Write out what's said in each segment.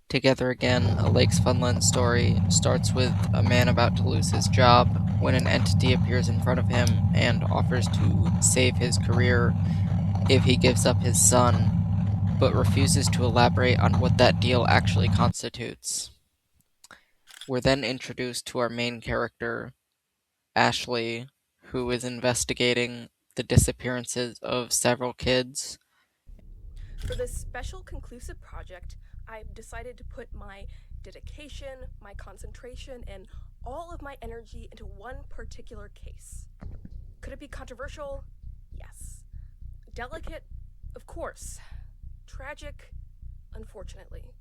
Together Again, a Lakes Funland story, starts with a man about to lose his job when an entity appears in front of him and offers to save his career if he gives up his son, but refuses to elaborate on what that deal actually constitutes. We're then introduced to our main character, Ashley, who is investigating the disappearances of several kids. For this special conclusive project, I've decided to put my dedication, my concentration, and all of my energy into one particular case. Could it be controversial? Yes. Delicate? Of course. Tragic? Unfortunately.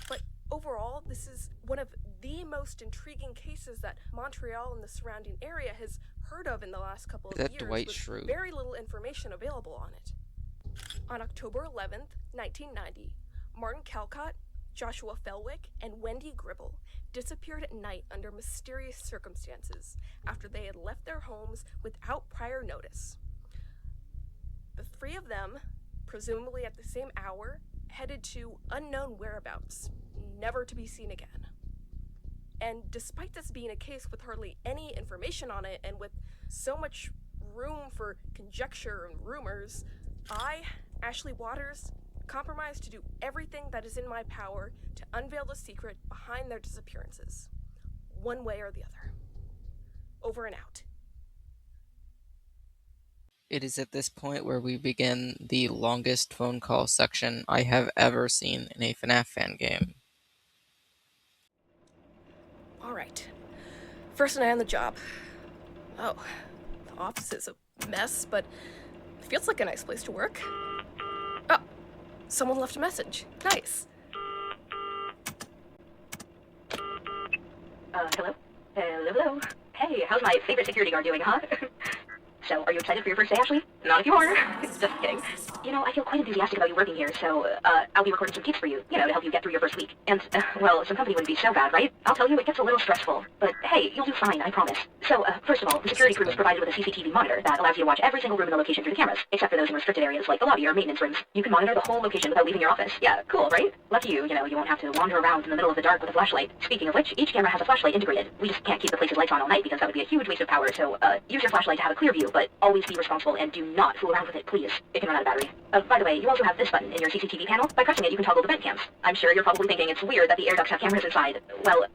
But overall, this is one of the most intriguing cases that Montreal and the surrounding area has heard of in the last couple Is of that years, Dwight with Schrute? very little information available on it. On October 11th, 1990, Martin Calcott, Joshua Felwick, and Wendy Gribble disappeared at night under mysterious circumstances after they had left their homes without prior notice. The three of them, presumably at the same hour, headed to unknown whereabouts, never to be seen again. And despite this being a case with hardly any information on it and with so much room for conjecture and rumors, I, Ashley Waters, compromised to do everything that is in my power to unveil the secret behind their disappearances, one way or the other. Over and out. It is at this point where we begin the longest phone call section I have ever seen in a FNAF fan game. Alright. First night on the job. Oh, the office is a mess, but it feels like a nice place to work. Oh, someone left a message. Nice. Hello? Hello? Hey, how's my favorite security guard doing, huh? So, are you excited for your first day, Ashley? Not if you are. Just kidding. You know, I feel quite enthusiastic about you working here, so, I'll be recording some tapes for you, to help you get through your first week. And, well, some company wouldn't be so bad, right? I'll tell you, it gets a little stressful. But, hey, you'll do fine, I promise. So, first of all, the security crew is provided with a CCTV monitor that allows you to watch every single room in the location through the cameras, except for those in restricted areas like the lobby or maintenance rooms. You can monitor the whole location without leaving your office. Yeah, cool, right? Lucky you, you won't have to wander around in the middle of the dark with a flashlight. Speaking of which, each camera has a flashlight integrated. We just can't keep the place's lights on all night because that would be a huge waste of power, so, use your flashlight to have a clear view, but always be responsible and do not fool around with it, please. It can run out of battery. By the way, you also have this button in your CCTV panel. By pressing it, you can toggle the vent cams. I'm sure you're probably thinking it's weird that the air ducts have cameras inside. Well,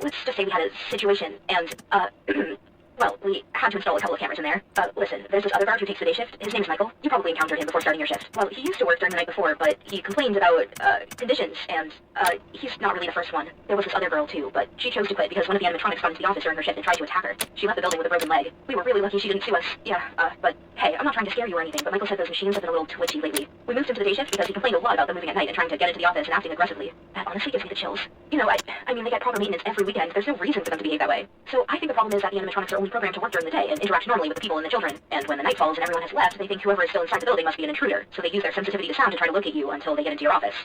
let's just say we had a situation, and, well, we had to install a couple of cameras in there. Listen, there's this other guard who takes the day shift. His name's Michael. You probably encountered him before starting your shift. Well, he used to work during the night before, but he complained about, conditions, and, he's not really the first one. There was this other girl, too, but she chose to quit because one of the animatronics got into the office during her shift and tried to attack her. She left the building with a broken leg. We were really lucky she didn't sue us. Yeah, but hey, I'm not trying to scare you or anything, but Michael said those machines have been a little twitchy lately. We moved him to the day shift because he complained a lot about them moving at night and trying to get into the office and acting aggressively. That honestly gives me the chills. I mean, they get proper maintenance every weekend. There's no reason for them to behave that way. So I think the problem is that the animatronics are only programmed to work during the day and interact normally with the people and the children. And when the night falls and everyone has left, they think whoever is still inside the building must be an intruder. So they use their sensitivity to sound to try to locate you until they get into your office.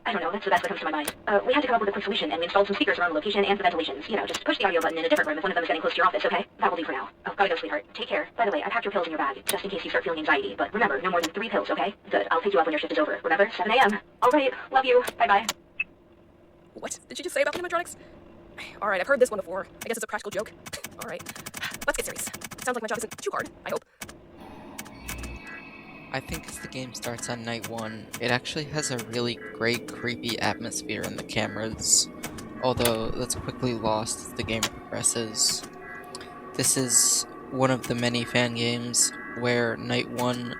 I don't know, that's the best that comes to my mind. We had to come up with a quick solution, and we installed some speakers around the location and the ventilations. Just push the audio button in a different room if one of them is getting close to your office, okay? That will do for now. Oh, gotta go, sweetheart. Take care. By the way, I packed your pills in your bag, just in case you start feeling anxiety. But remember, no more than 3 pills, okay? Good. I'll pick you up when your shift is over. Remember, 7 a.m. Alright, love you. Bye-bye. What did she just say about the animatronics? Alright, I've heard this one before. I guess it's a practical joke. Alright, let's get serious. Sounds like my job isn't too hard, I hope. I think as the game starts on night 1, it actually has a really great creepy atmosphere in the cameras, although that's quickly lost as the game progresses. This is one of the many fan games where night 1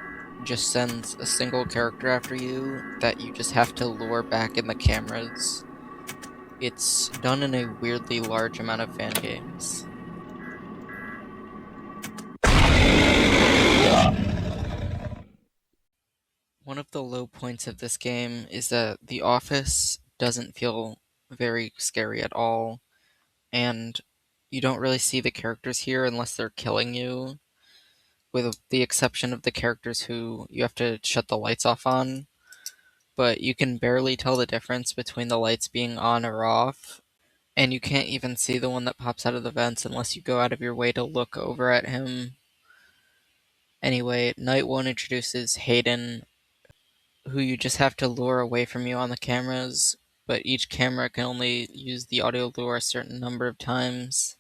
just sends a single character after you that you just have to lure back in the cameras. It's done in a weirdly large amount of fan games. One of the low points of this game is that the office doesn't feel very scary at all, and you don't really see the characters here unless they're killing you, with the exception of the characters who you have to shut the lights off on. But you can barely tell the difference between the lights being on or off, and you can't even see the one that pops out of the vents unless you go out of your way to look over at him. Anyway, Night 1 introduces Hayden, who you just have to lure away from you on the cameras, but each camera can only use the audio lure a certain number of times.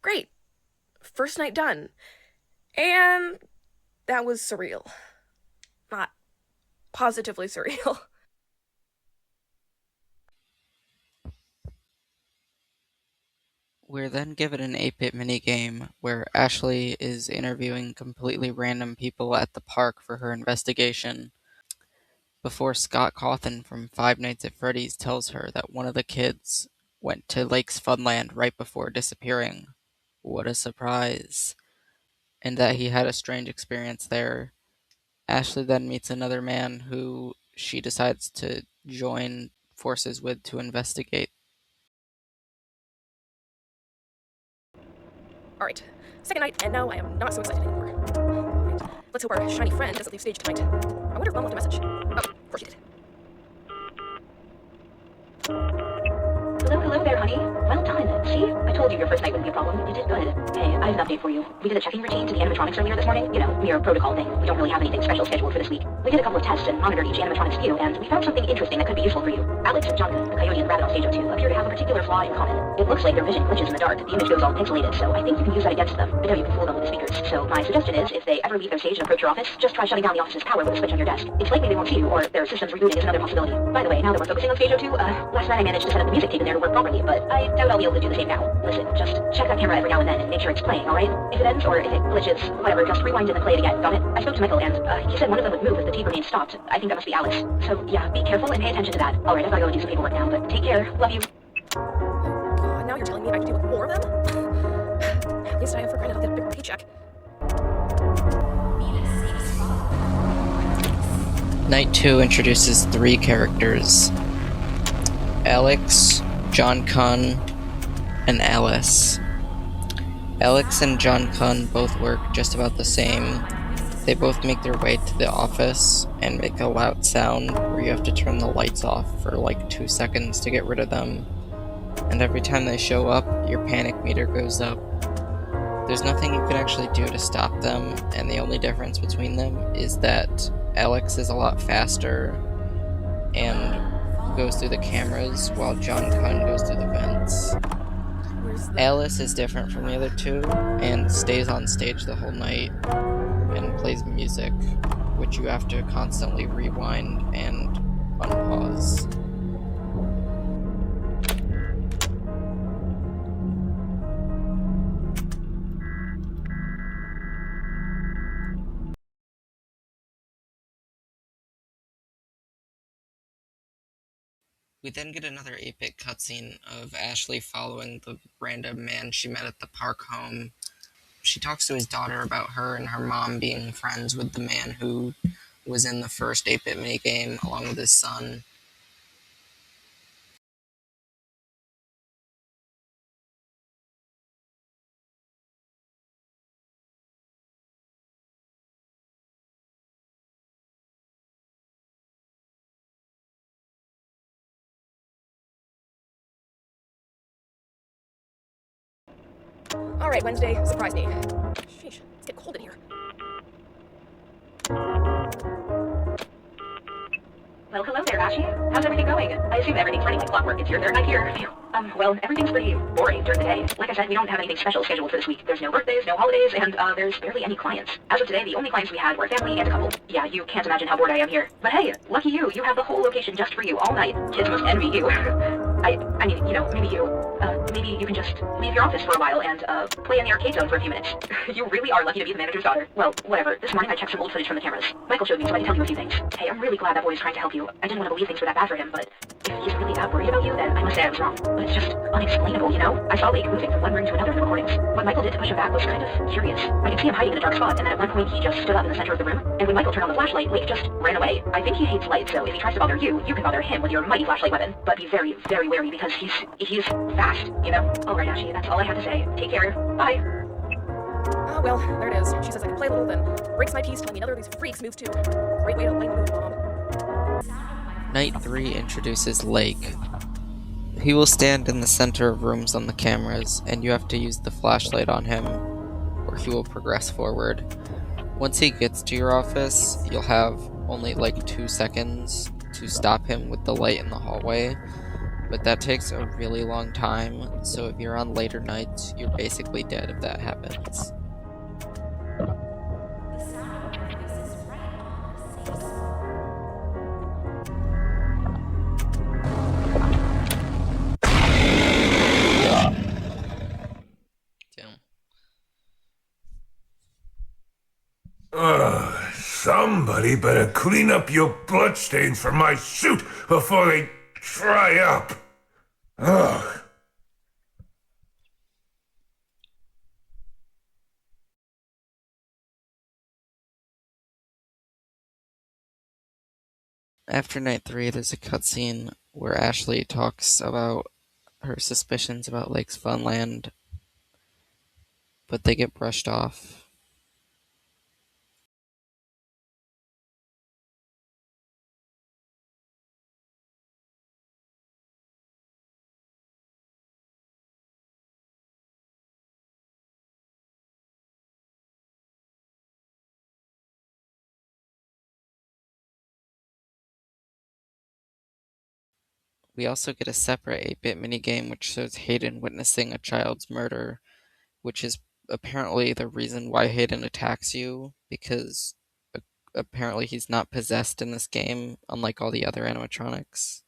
Great. First night done. And that was surreal. Not positively surreal. We're then given an 8-bit minigame where Ashley is interviewing completely random people at the park for her investigation before Scott Cawthon from Five Nights at Freddy's tells her that one of the kids went to Lake's Funland right before disappearing. What a surprise. And that he had a strange experience there. Ashley then meets another man who she decides to join forces with to investigate. Alright, second night, and now I am not so excited anymore. Alright, let's hope our shiny friend doesn't leave stage tonight. I wonder if Mom left a message. Oh, of course she did. Hello there, honey. Well done. See? I told you your first night wouldn't be a problem. You did good. Hey, I have an update for you. We did a checking routine to the animatronics earlier this morning. You know, mere protocol thing. We don't really have anything special scheduled for this week. We did a couple of tests and monitored each animatronic's view, and we found something interesting that could be useful for you. Alex and Jonathan, the coyote and rabbit on stage 02, appear to have a particular flaw in common. It looks like their vision glitches in the dark. The image goes all pixelated, so I think you can use that against them. I know you can fool them with the speakers. So my suggestion is, if they ever leave their stage and approach your office, just try shutting down the office's power with a switch on your desk. It's likely they won't see you, or their system's rebooting is another possibility. By the way, now that we're focusing on stage 02, last night I managed to set up the music tape in there to work properly, but I doubt I'll be able to do the same now. Listen, just check that camera every now and then and make sure it's playing, alright? If it ends or if it glitches, whatever, just rewind it and play it again, got it? I spoke to Michael and he said one of them would move if the tape remained stopped. I think that must be Alice. So yeah, be careful and pay attention to that. Alright, I've gotta go and do some paperwork now, but take care. Love you. Oh god, now you're telling me I have to deal with more of them? At least I have for credit I'll get a bigger paycheck. Night 2 introduces 3 characters: Alex, John Conn, and Alice. Alex and John Conn both work just about the same. They both make their way to the office and make a loud sound where you have to turn the lights off for like 2 seconds to get rid of them. And every time they show up, your panic meter goes up. There's nothing you can actually do to stop them, and the only difference between them is that Alex is a lot faster and goes through the cameras while John Conn goes through the vents. Alice is different from the other two and stays on stage the whole night and plays music, which you have to constantly rewind and unpause. We then get another 8-bit cutscene of Ashley following the random man she met at the park home. She talks to his daughter about her and her mom being friends with the man who was in the first 8-bit minigame along with his son. Alright, Wednesday, surprise me. Sheesh, it's getting cold in here. Well, hello there, Ashley. How's everything going? I assume everything's running like clockwork. It's your third night here. Phew. Well, everything's pretty boring during the day. Like I said, we don't have anything special scheduled for this week. There's no birthdays, no holidays, and there's barely any clients. As of today, the only clients we had were a family and a couple. Yeah, you can't imagine how bored I am here. But hey, lucky you. You have the whole location just for you all night. Kids must envy you. I mean, you know, maybe you can just leave your office for a while and, play in the arcade zone for a few minutes. You really are lucky to be the manager's daughter. Well, whatever. This morning I checked some old footage from the cameras. Michael showed me, so I can tell you a few things. Hey, I'm really glad that boy is trying to help you. I didn't want to believe things were that bad for him, but if he's really that worried about you, then I must say I was wrong. But it's just unexplainable, you know? I saw Lake moving from one room to another in the recordings. What Michael did to push him back was kind of curious. I could see him hiding in a dark spot, and then at one point he just stood up in the center of the room, and when Michael turned on the flashlight, Lake just ran away. I think he hates light, so if he tries to bother you, you can bother him with your mighty flashlight weapon. But be very, very wary because he's fast, you know? Alright, Ashley, that's all I have to say. Take care. Bye. Ah, well, there it is. She says I can play a little, then breaks my piece telling me another of these freaks moves too. Great way to lighten the mood, Mom. Night 3 introduces Lake, He will stand in the center of rooms on the cameras, and you have to use the flashlight on him, or he will progress forward. Once he gets to your office, you'll have only like 2 seconds to stop him with the light in the hallway, but that takes a really long time, so if you're on later nights, you're basically dead if that happens. Damn. Ugh, somebody better clean up your bloodstains from my suit before they dry up. Ugh. After night 3, there's a cutscene where Ashley talks about her suspicions about Lake's Funland, but they get brushed off. We also get a separate 8-bit minigame which shows Hayden witnessing a child's murder, which is apparently the reason why Hayden attacks you, because apparently he's not possessed in this game, unlike all the other animatronics.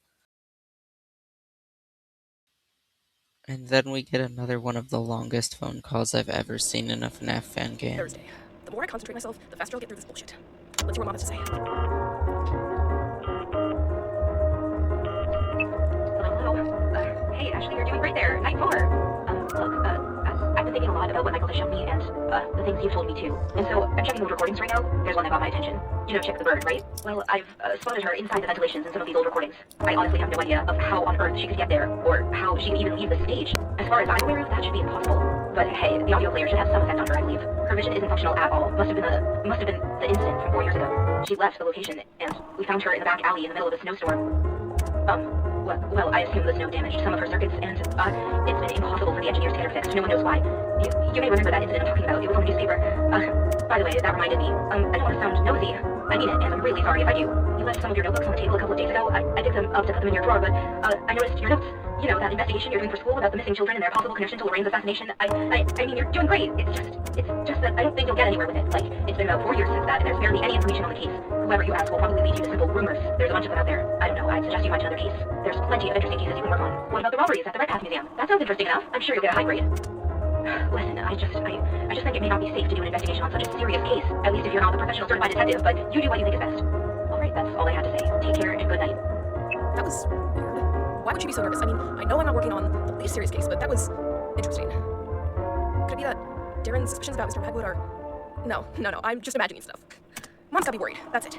And then we get another one of the longest phone calls I've ever seen in a FNAF fan game. Thursday. The more I concentrate myself, the faster I'll get through this bullshit. Let's hear what Mom has to say. Hello. Hey, Ashley, you're doing great there. Night 4. Look, I've been thinking a lot about what Michael has shown me and the things you've told me too. And so I'm checking those recordings right now. There's one that got my attention. You know, Chick the bird, right? Well, I've spotted her inside the ventilations in some of these old recordings. I honestly have no idea of how on earth she could get there, or how she could even leave the stage. As far as I'm aware of, that should be impossible. But hey, the audio player should have some effect on her, I believe. Her vision isn't functional at all. Must have been the incident from 4 years ago. She left the location, and we found her in the back alley in the middle of a snowstorm. Well, I assume the snow damaged some of her circuits, and, it's been impossible for the engineers to get her fixed. No one knows why. You may remember that incident I'm talking about. It was on the newspaper. By the way, that reminded me. I don't want to sound nosy. I mean it, and I'm really sorry if I do. You left some of your notebooks on the table a couple of days ago. I picked them up to put them in your drawer, but, I noticed your notes. You know, that investigation you're doing for school about the missing children and their possible connection to Lorraine's assassination. I mean, you're doing great. It's just that I don't think you'll get anywhere with it. Like, it's been about 4 years since that, and there's barely any information on the case. Whoever you ask will probably lead you to simple rumors. There's a bunch of them out there. I don't know, I'd suggest you find another case. There's plenty of interesting cases you can work on. What about the robberies at the Red Path Museum? That sounds interesting enough. I'm sure you'll get a high grade. Listen, I just think it may not be safe to do an investigation on such a serious case. At least if you're not the professional certified detective, but you do what you think is best. Alright, that's all I had to say. Take care and good night. That was weird. Why would she be so nervous? I mean, I know I'm not working on the least serious case, but that was interesting. Could it be that Darren's suspicions about Mr. Magwood are... No, I'm just imagining stuff. Mom's gotta be worried. That's it.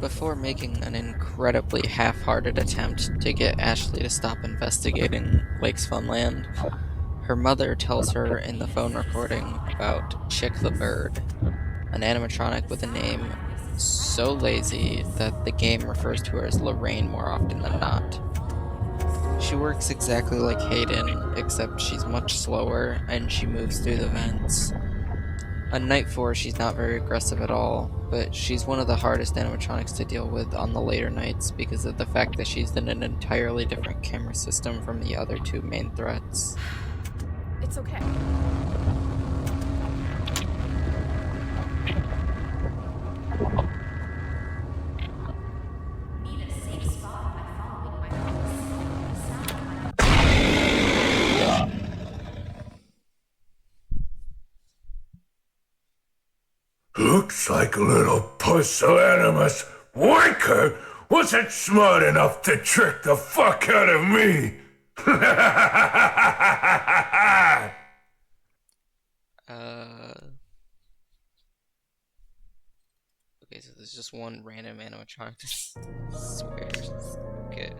Before making an incredibly half-hearted attempt to get Ashley to stop investigating Lake's Funland, her mother tells her in the phone recording about Chick the Bird, an animatronic with a name so lazy that the game refers to her as Lorraine more often than not. She works exactly like Hayden, except she's much slower and she moves through the vents. On night 4, she's not very aggressive at all, but she's one of the hardest animatronics to deal with on the later nights because of the fact that she's in an entirely different camera system from the other 2 main threats. It's okay. Looks like a little pusillanimous wanker wasn't smart enough to trick the fuck out of me. Okay, so there's just one random animatronic that swears. Okay.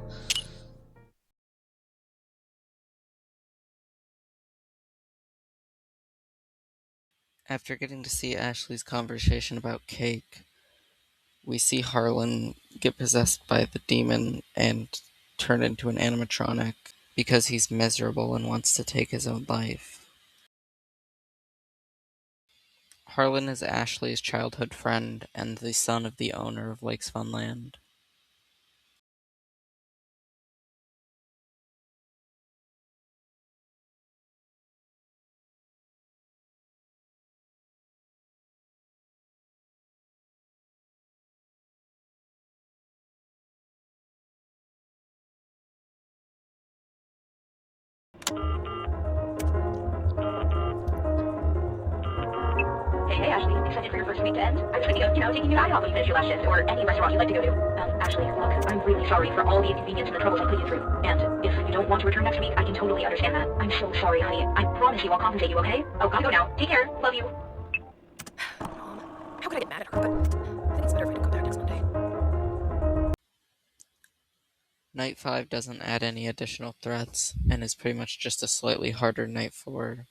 After getting to see Ashley's conversation about cake, We see Harlan get possessed by the demon and turn into an animatronic because he's miserable and wants to take his own life. Harlan is Ashley's childhood friend and the son of the owner of Lakes Funland. Hey, Ashley, excited for your first weekend? I was thinking of, taking you out when you finish your last shift, or any restaurant you'd like to go to. Ashley, look, I'm really sorry for all the inconvenience and the troubles I put you through. And if you don't want to return next week, I can totally understand that. I'm so sorry, honey. I promise you I'll compensate you, okay? Oh, gotta go now. Take care. Love you. Mom, how could I get mad at her? But I think it's better if I don't come back next Monday. Night 5 doesn't add any additional threats, and is pretty much just a slightly harder Night 4.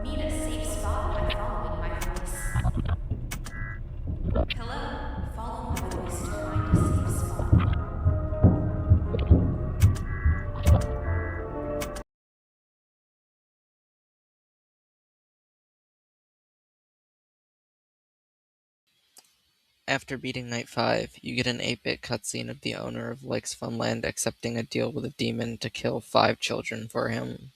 Need a safe spot by following my voice. Hello, follow my voice to find a safe spot. After beating Night 5, you get an 8-bit cutscene of the owner of Lakes Funland accepting a deal with a demon to kill 5 children for him.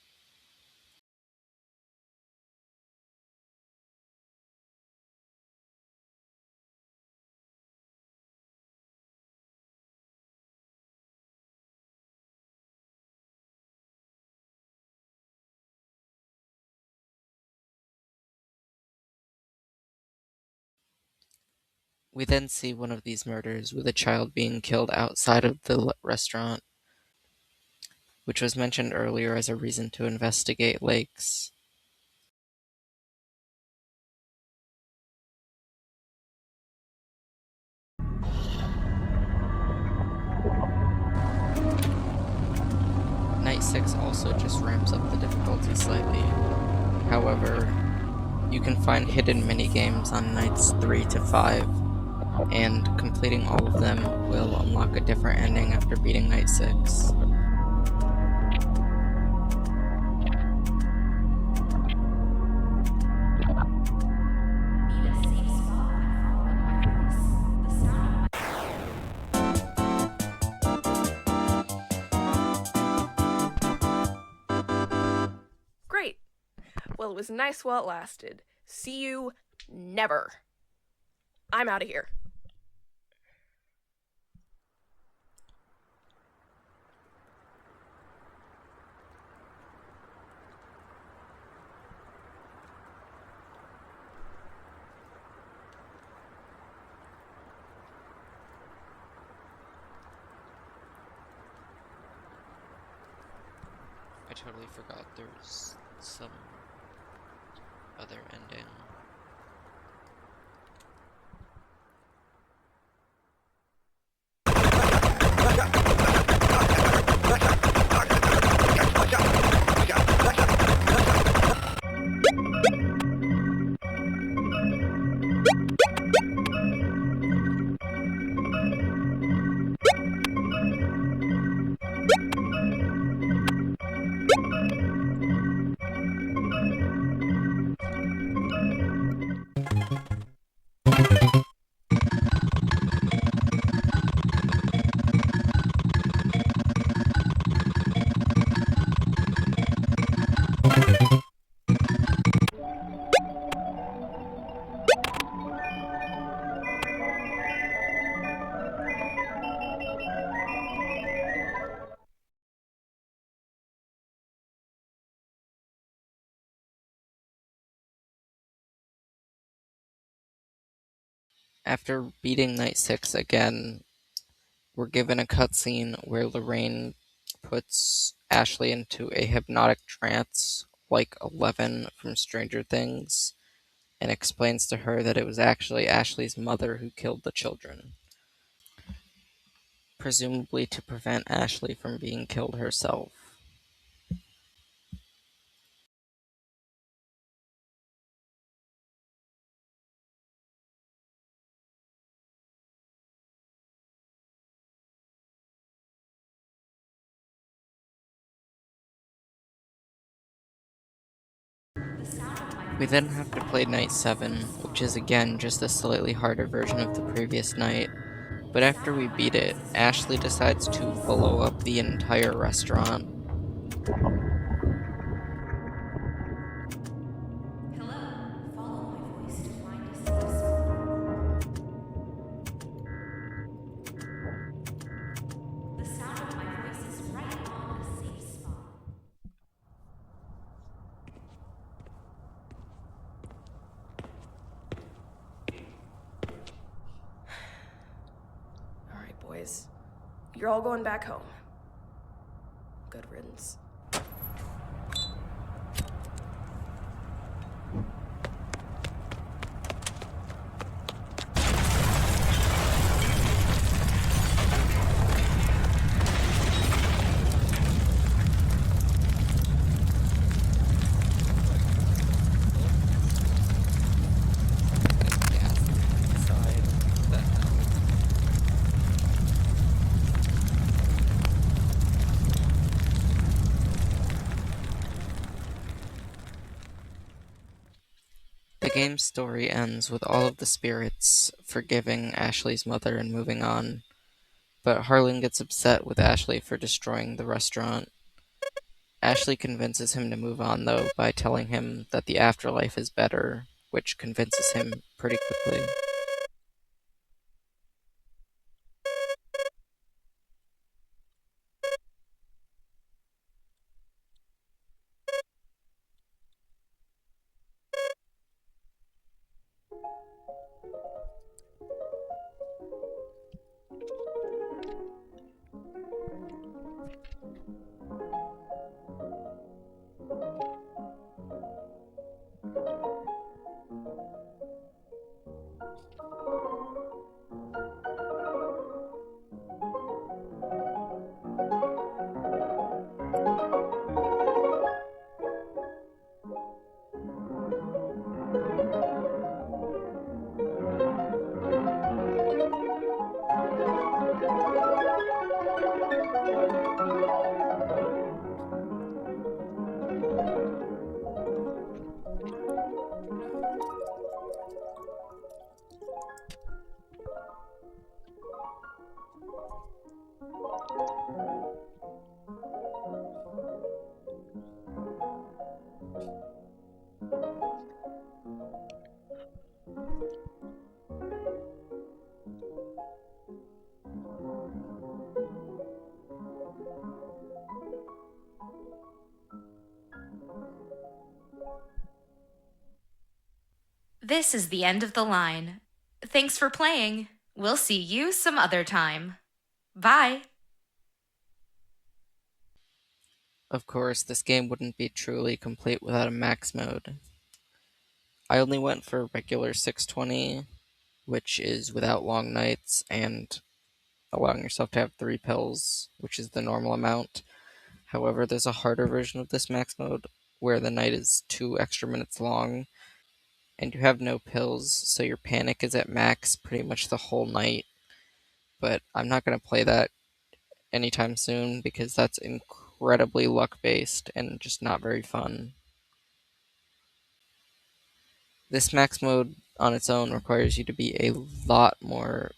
We then see one of these murders with a child being killed outside of the restaurant, which was mentioned earlier as a reason to investigate Lakes. Night 6 also just ramps up the difficulty slightly. However, you can find hidden minigames on nights 3 to 5, and completing all of them will unlock a different ending after beating Night 6. Need a safe spot by following my voice. The sound Great. Well, it was nice while it lasted. See you never. I'm out of here. I totally forgot there's some other ending. After beating Night 6 again, we're given a cutscene where Lorraine puts Ashley into a hypnotic trance, like 11 from Stranger Things, and explains to her that it was actually Ashley's mother who killed the children, presumably to prevent Ashley from being killed herself. We then have to play night 7, which is again just a slightly harder version of the previous night. But after we beat it, Ashley decides to blow up the entire restaurant. Hello, follow my voice to find a safe spot. The sound of my voice is right on a safe spot. All right, boys. You're all going back home. Good riddance. The game's story ends with all of the spirits forgiving Ashley's mother and moving on, but Harlan gets upset with Ashley for destroying the restaurant. Ashley convinces him to move on, though, by telling him that the afterlife is better, which convinces him pretty quickly. This is the end of the line. Thanks for playing. We'll see you some other time. Bye. Of course, this game wouldn't be truly complete without a max mode. I only went for regular 620, which is without long nights and allowing yourself to have 3 pills, which is the normal amount. However, there's a harder version of this max mode where the night is 2 extra minutes long and you have no pills, so your panic is at max pretty much the whole night. But I'm not going to play that anytime soon because that's incredibly luck based and just not very fun. This max mode on its own requires you to be a lot more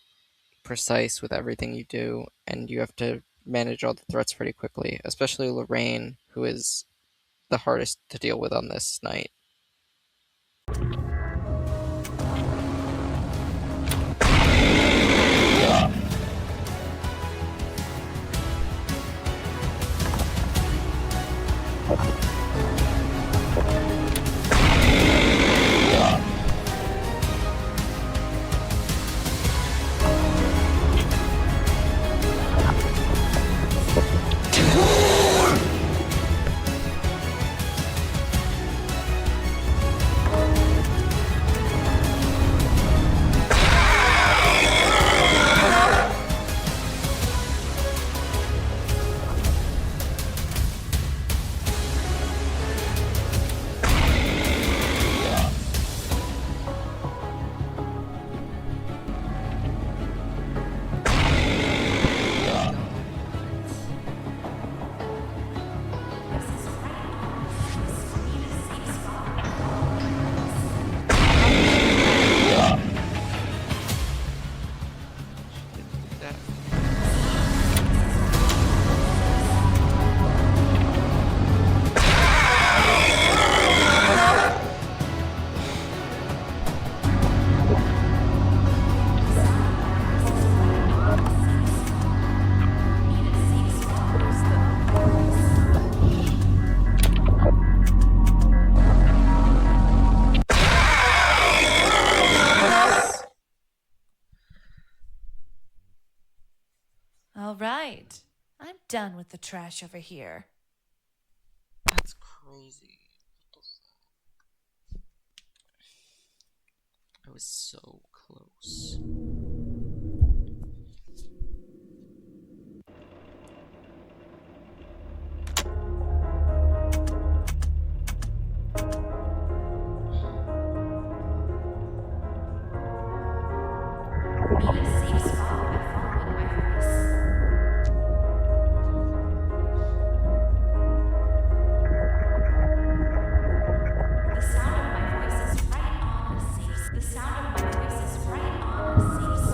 precise with everything you do, and you have to manage all the threats pretty quickly, especially Lorraine, who is the hardest to deal with on this night. I'm done with the trash over here. That's crazy. What the fuck? I was so close. Need a safe spot by following my voice. The sound of my voice is right on the safe. The sound of my voice is right on the safe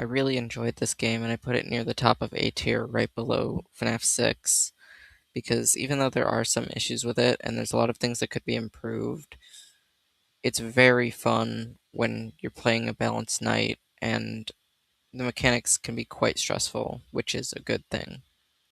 I really enjoyed this game, and I put it near the top of A tier, right below FNAF 6, because even though there are some issues with it, and there's a lot of things that could be improved, it's very fun when you're playing a balanced night, and the mechanics can be quite stressful, which is a good thing.